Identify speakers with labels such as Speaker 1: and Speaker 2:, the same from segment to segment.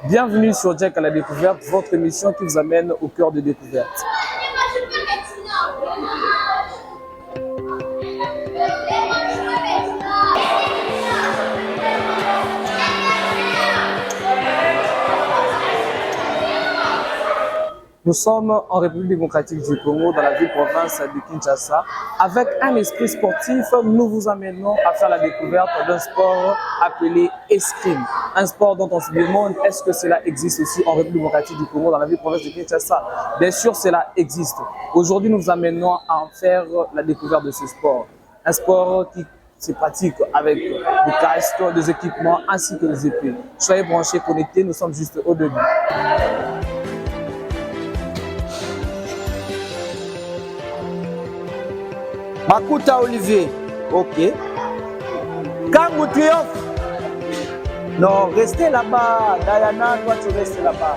Speaker 1: Bienvenue sur Jack à la découverte, votre émission qui vous amène au cœur des découvertes. Nous sommes en République démocratique du Congo, dans la ville-province de Kinshasa. Avec un esprit sportif, nous vous amenons à faire la découverte d'un sport appelé escrime. Un sport dont on se demande est-ce que cela existe aussi en République démocratique du Congo, dans la ville-province de Kinshasa. Bien sûr, cela existe. Aujourd'hui, nous vous amenons à en faire la découverte de ce sport. Un sport qui se pratique avec des casques, des équipements ainsi que des épées. Soyez branchés, connectés, nous sommes juste au début.
Speaker 2: Makuta Olivier, ok. Kangu Triomphe. Non, restez là-bas. Diana, toi tu restes là-bas.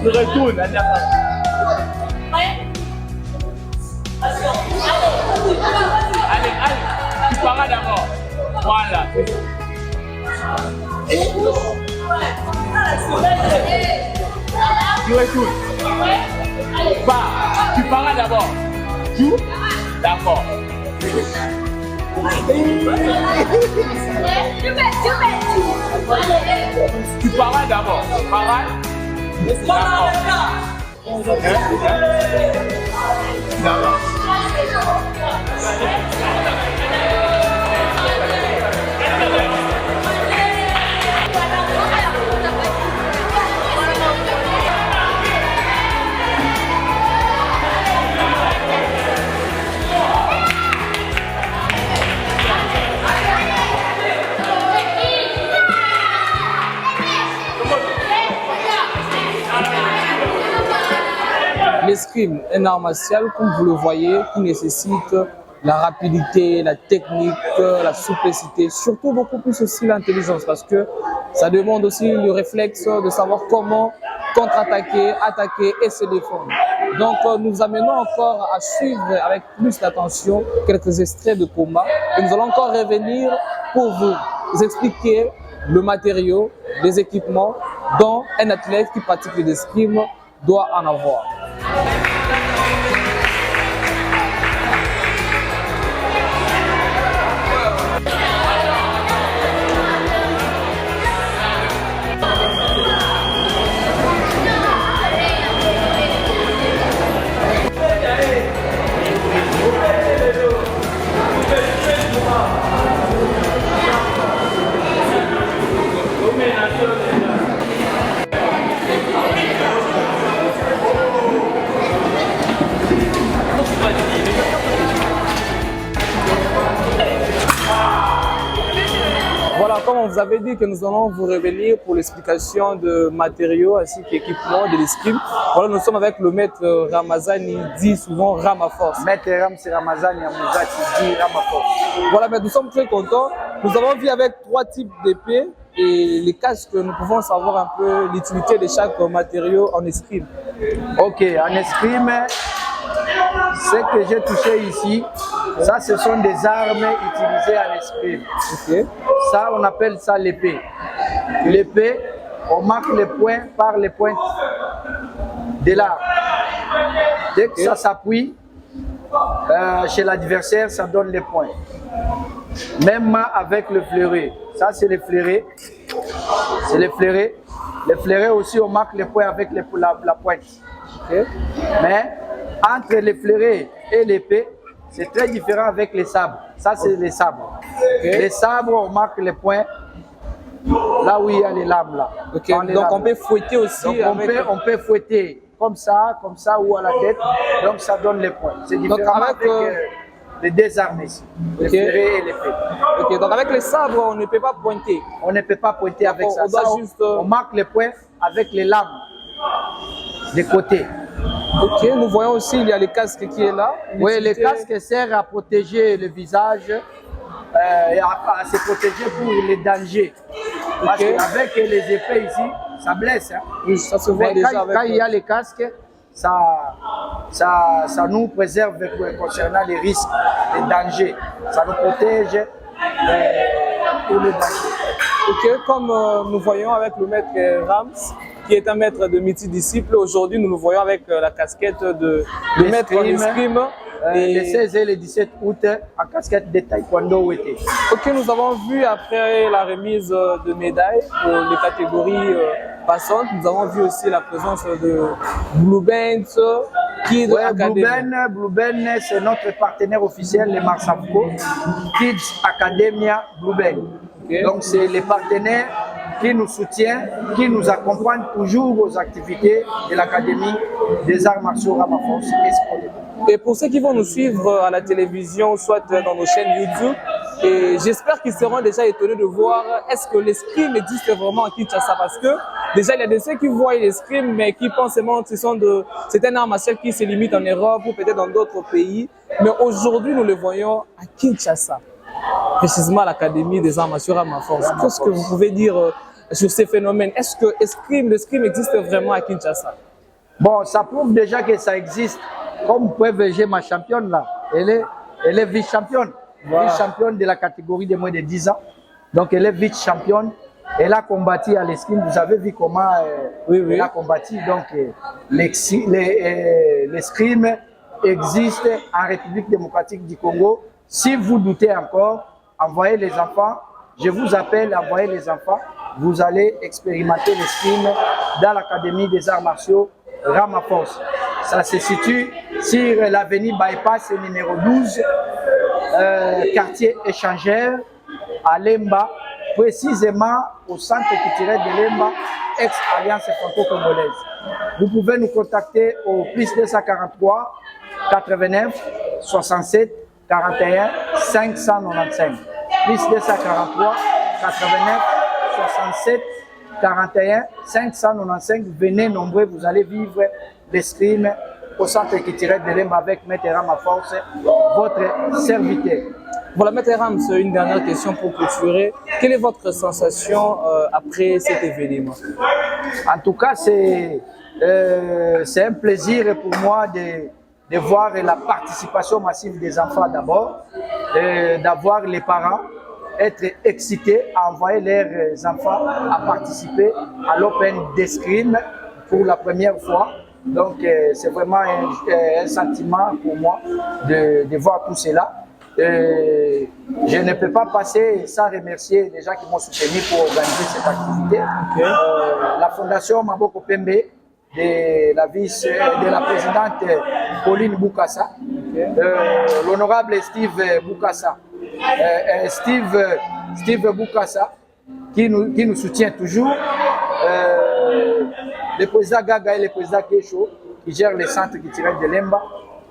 Speaker 1: Tu retournes, allez, tu paras d'abord. Voilà. Tu retournes. Tu paras d'abord. Joue. D'accord. Tu paras d'abord. Paras. D'accord. L'escrime, un art martial, comme vous le voyez, qui nécessite la rapidité, la technique, la souplicité, surtout beaucoup plus aussi l'intelligence, parce que ça demande aussi le réflexe de savoir comment contre-attaquer, attaquer et se défendre. Donc nous amenons encore à suivre avec plus d'attention quelques extraits de combat et nous allons encore revenir pour vous expliquer le matériau, les équipements dont un athlète qui pratique l'escrime doit en avoir. Voilà, comme on vous avait dit que nous allons vous revenir pour l'explication de matériaux ainsi qu'équipements de l'escrime. Voilà, nous sommes avec le maître Ramazani, dit souvent Ramaforce.
Speaker 2: Maître Ramsi Ramazani Amouzati, dit Ramaforce.
Speaker 1: Voilà, mais nous sommes très contents. Nous avons vu avec 3 types d'épées et les casques, nous pouvons savoir un peu l'utilité de chaque matériau en escrime.
Speaker 2: Ok, en escrime, ce que j'ai touché ici, Ça, ce sont des armes utilisées à l'escrime.
Speaker 1: Ok.
Speaker 2: Ça, on appelle ça l'épée. L'épée, on marque les points par les pointes de l'arme. Dès que ça s'appuie chez l'adversaire, ça donne les points. Même avec le fleuret. Ça, c'est les fleurets. C'est les fleurets. Les fleurets aussi, on marque les points avec la pointe. Okay. Mais entre les fleurets et l'épée, c'est très différent avec les sabres. Ça, c'est les sabres. Okay. Les sabres, on marque les points là où il y a les lames. Là.
Speaker 1: Okay. Donc, on peut fouetter aussi.
Speaker 2: Donc, on peut fouetter comme ça ou à la tête. Donc, ça donne les points. C'est différent avec les deux armes ici, les fleurets et l'épée.
Speaker 1: Ok, donc avec les sabres, on ne peut pas pointer.
Speaker 2: On ne peut pas pointer avec ça. On marque les points avec les lames des côtés.
Speaker 1: Ok, nous voyons aussi il y a le casque qui est là.
Speaker 2: Oui, le casque sert à protéger le visage et à se protéger pour les dangers. Parce qu'avec les épées ici, ça blesse. Hein.
Speaker 1: Oui, ça se voit déjà
Speaker 2: quand il y a les casques, ça nous préserve concernant les risques, les dangers. Ça nous protège pour les dangers.
Speaker 1: Ok, comme nous voyons avec le maître Rams, qui est un maître de multidisciples, aujourd'hui nous le voyons avec la casquette de maître d'escrime.
Speaker 2: Les 16 et les 17 août en casquette de taekwondo ouété.
Speaker 1: Ok, nous avons vu après la remise de médailles pour les catégories passantes, nous avons vu aussi la présence de Blue Band, Kids Academia.
Speaker 2: Blue Band, c'est notre partenaire officiel, les Marsavco, Kids Academia Blue Band. Okay. Donc c'est les partenaires qui nous soutiennent, qui nous accompagnent toujours aux activités de l'Académie des arts martiaux Ramaforce et
Speaker 1: Et pour ceux qui vont nous suivre à la télévision, soit dans nos chaînes YouTube, et j'espère qu'ils seront déjà étonnés de voir est-ce que l'escrime existe vraiment à Kinshasa, parce que déjà il y a des ceux qui voient l'escrime mais qui pensent seulement que c'est un art martial qui se limite en Europe ou peut-être dans d'autres pays, mais aujourd'hui nous le voyons à Kinshasa, précisément à l'Académie des arts martiaux Ramaforce. Qu'est-ce que vous pouvez dire sur ces phénomènes? Est-ce que l'escrime existe vraiment à Kinshasa?
Speaker 2: Bon, ça prouve déjà que ça existe. Comme vous pouvez voir ma championne là, elle est vice-championne. Voilà. Vice-championne de la catégorie de moins de 10 ans. Donc elle est vice-championne. Elle a combattu à l'escrime. Vous avez vu comment elle a combattu. Donc l'escrime existe en République démocratique du Congo. Si vous doutez encore, envoyez les enfants. Je vous appelle, envoyez les enfants. Vous allez expérimenter l'escrime dans l'Académie des arts martiaux Ramaforce. Ça se situe sur l'avenue Bypass numéro 12, quartier échangeur à Lemba, précisément au centre culturel de Lemba, ex-Alliance franco-congolaise. Vous pouvez nous contacter au plus 243 89 67 41 595. Plus 243 89 67 41 595. Venez nombreux, vous allez vivre l'escrime au centre culturel de Lemba avec Maître Ramaforce, votre serviteur.
Speaker 1: Voilà, Maître Rams, une dernière question pour clôturer. Quelle est votre sensation après cet événement?
Speaker 2: En tout cas, c'est un plaisir pour moi de voir la participation massive des enfants d'abord, d'avoir les parents être excités à envoyer leurs enfants à participer à l'Open d'escrime pour la première fois. Donc c'est vraiment un sentiment pour moi de voir tout cela. Je ne peux pas passer sans remercier les gens qui m'ont soutenu pour organiser cette activité. Okay. La fondation Maboko Pembe de la présidente Pauline Boukassa, okay. L'honorable Steve Boukassa, Steve Boukassa qui nous soutient toujours, le président Gaga et le président Kécho qui gèrent les centres culturels de Lemba.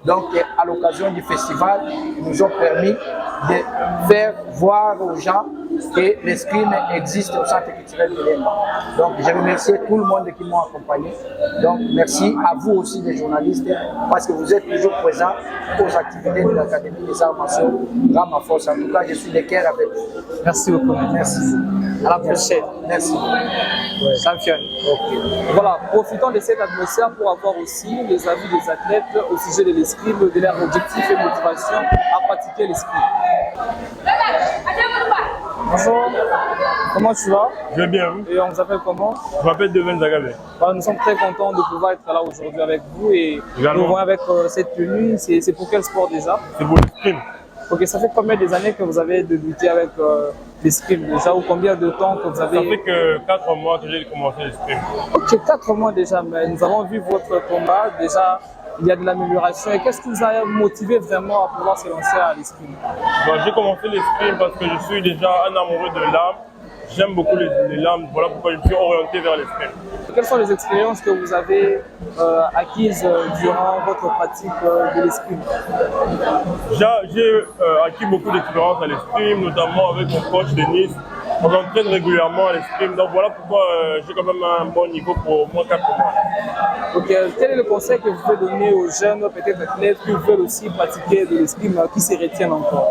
Speaker 2: Donc, à l'occasion du festival, ils nous ont permis de faire voir aux gens que l'escrime existe au Centre culturel de l'Emba. Donc, je remercie tout le monde qui m'a accompagné. Donc, merci à vous aussi, les journalistes, parce que vous êtes toujours présents aux activités de l'Académie des arts martiaux Rama Force. En tout cas, je suis de cœur avec vous.
Speaker 1: Merci beaucoup.
Speaker 2: Merci.
Speaker 1: À la prochaine.
Speaker 2: Merci.
Speaker 1: Ouais. Championne. Okay. Voilà, profitons de cette atmosphère pour avoir aussi les avis des athlètes au sujet de l'escrime, de leur objectif et motivation à pratiquer l'escrime. Bonjour, comment tu vas?
Speaker 3: Je vais bien, oui.
Speaker 1: Et on vous appelle comment?
Speaker 3: Je m'appelle Deven Zagabé.
Speaker 1: Voilà, nous sommes très contents de pouvoir être là aujourd'hui avec vous et nous voyons avec cette tenue. C'est pour quel sport déjà?
Speaker 3: C'est pour l'escrime.
Speaker 1: Ok, ça fait combien d'années que vous avez débuté avec l'escrime déjà ou combien de temps que vous avez?
Speaker 3: Ça fait que 4 mois que j'ai commencé l'escrime.
Speaker 1: Ok, 4 mois déjà, mais nous avons vu votre combat. Déjà, il y a de l'amélioration. Et qu'est-ce qui vous a motivé vraiment à pouvoir se lancer à l'escrime?
Speaker 3: Bon, j'ai commencé l'escrime parce que je suis déjà un amoureux de l'arme. J'aime beaucoup les lames, voilà pourquoi je me suis orienté vers l'escrime.
Speaker 1: Quelles sont les expériences que vous avez acquises durant votre pratique de l'escrime?
Speaker 3: J'ai acquis beaucoup d'expérience à l'escrime, notamment avec mon coach Denis. On s'entraîne régulièrement à l'escrime, donc voilà pourquoi j'ai quand même un bon niveau pour au moins 4 mois.
Speaker 1: Ok, quel est le conseil que vous pouvez donner aux jeunes, peut-être athlètes, qui veulent aussi pratiquer de l'escrime, qui se retiennent encore?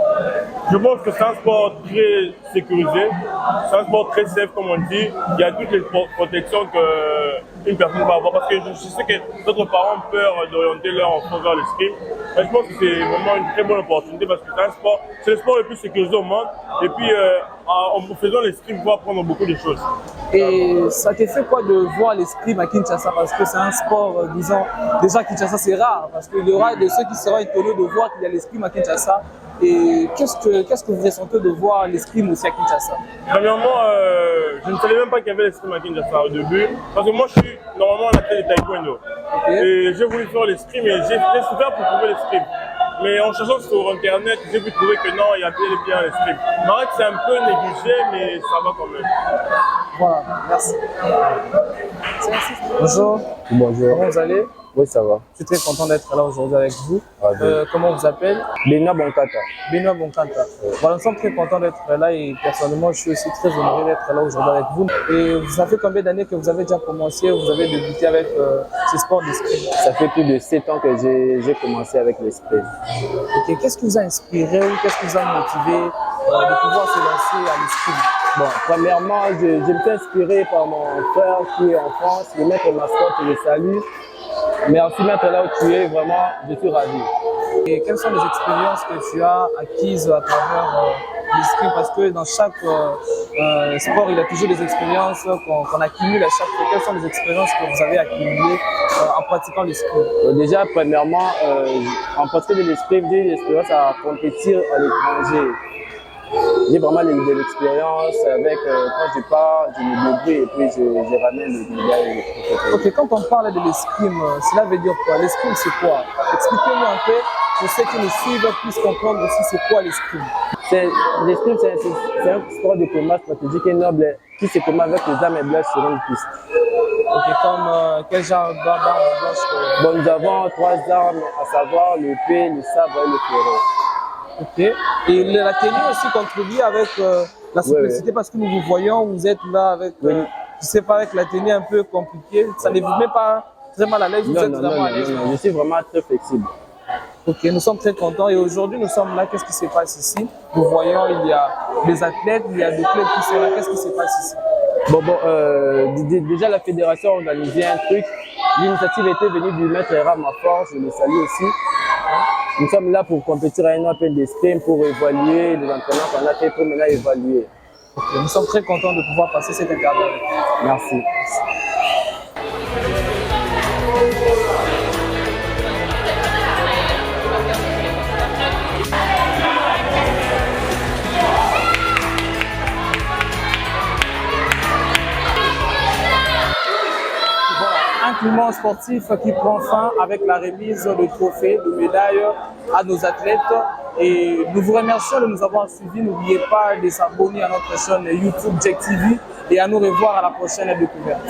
Speaker 3: Je pense que c'est un sport très sécurisé, c'est un sport très safe comme on dit. Il y a toutes les protections qu'une personne va avoir parce que je sais que d'autres parents ont peur d'orienter leur enfant vers l'escrime. Mais je pense que c'est vraiment une très bonne opportunité parce que c'est le sport le plus sécurisé au monde. Et puis en faisant l'escrime, on peut apprendre beaucoup de choses.
Speaker 1: Et ça te fait quoi de voir l'escrime à Kinshasa? Parce que c'est un sport, disons, déjà à Kinshasa c'est rare, parce qu'il y aura de ceux qui seront étonnés de voir qu'il y a l'escrime à Kinshasa. Et qu'est-ce que vous ressentez de voir l'escrime aussi à Kinshasa?
Speaker 3: Premièrement, je ne savais même pas qu'il y avait l'escrime à Kinshasa au début, parce que moi je suis normalement en athlète de taekwondo. Okay. Et j'ai voulu faire l'escrime et j'ai souffert pour trouver l'escrime. Mais en cherchant sur internet, j'ai pu trouver que non, il y a bien l'escrime. Marek, c'est un peu négligé, mais ça va quand même.
Speaker 1: Voilà, merci. Bonjour.
Speaker 4: Bonjour.
Speaker 1: Comment vous allez?
Speaker 4: Oui, ça va.
Speaker 1: Je suis très content d'être là aujourd'hui avec vous. Comment on vous appelle?
Speaker 4: Benoît Bonkata.
Speaker 1: Benoît Bonkata. Voilà, nous sommes très contents d'être là et personnellement, je suis aussi très honoré d'être là aujourd'hui avec vous. Et ça fait combien d'années que vous avez déjà commencé, vous avez débuté avec ce sport d'escrime?
Speaker 4: Ça fait plus de 7 ans que j'ai commencé avec l'escrime.
Speaker 1: Ok, qu'est-ce qui vous a inspiré ou qu'est-ce qui vous a motivé de pouvoir se lancer à l'escrime?
Speaker 4: Bon, premièrement, je me suis inspiré par mon frère qui est en France, le maître mascotte, je le salue. Merci maître, là où tu es, vraiment, je suis ravi.
Speaker 1: Et quelles sont les expériences que tu as acquises à travers l'escrime? Parce que dans chaque sport, il y a toujours des expériences qu'on accumule à chaque fois. Quelles sont les expériences que vous avez accumulées en pratiquant l'escrime?
Speaker 4: Déjà, premièrement, en pratiquant de l'escrime, j'ai eu l'expérience à compétir à l'étranger. J'ai vraiment de l'expérience avec, quand je pars, je me débrouille et puis je ramène les médailles.
Speaker 1: Ok, quand on parle de l'escrime, cela veut dire quoi? L'escrime, c'est quoi? Expliquez-nous un peu, pour ceux qui nous suivent, puissent comprendre aussi c'est quoi l'escrime.
Speaker 4: L'escrime, c'est un sport de combat stratégique et noble qui se combat avec les armes blanches sur une piste.
Speaker 1: Ok, comme quel genre d'armes blanches?
Speaker 4: Bon, nous avons 3 armes, à savoir l'épée, le sabre et le fleuret.
Speaker 1: Ok. Et la tenue aussi contribue avec la simplicité, oui. Parce que nous vous voyons, vous êtes là avec, je sais pas, avec la tenue un peu compliquée. Ça ne vous met pas très mal à l'aise, vous êtes vraiment à l'aise.
Speaker 4: Non, je suis vraiment très flexible.
Speaker 1: Ok, nous sommes très contents et aujourd'hui nous sommes là. Qu'est-ce qui se passe ici? Nous voyons, il y a des athlètes, il y a des clubs qui sont là. Qu'est-ce qui se passe ici?
Speaker 4: Déjà la fédération a organisé un truc. L'initiative était venue du maître Rama Force, je le salue aussi. Nous sommes là pour compétir à un open d'escrime, pour évaluer les entraînements qu'on a fait, pour maintenant évaluer.
Speaker 1: Okay, nous sommes très contents de pouvoir passer cette interview avec vous.
Speaker 4: Merci.
Speaker 1: Un climat sportif qui prend fin avec la remise de trophées, de médailles à nos athlètes. Et nous vous remercions de nous avoir suivis. N'oubliez pas de s'abonner à notre chaîne YouTube Jack TV et à nous revoir à la prochaine découverte.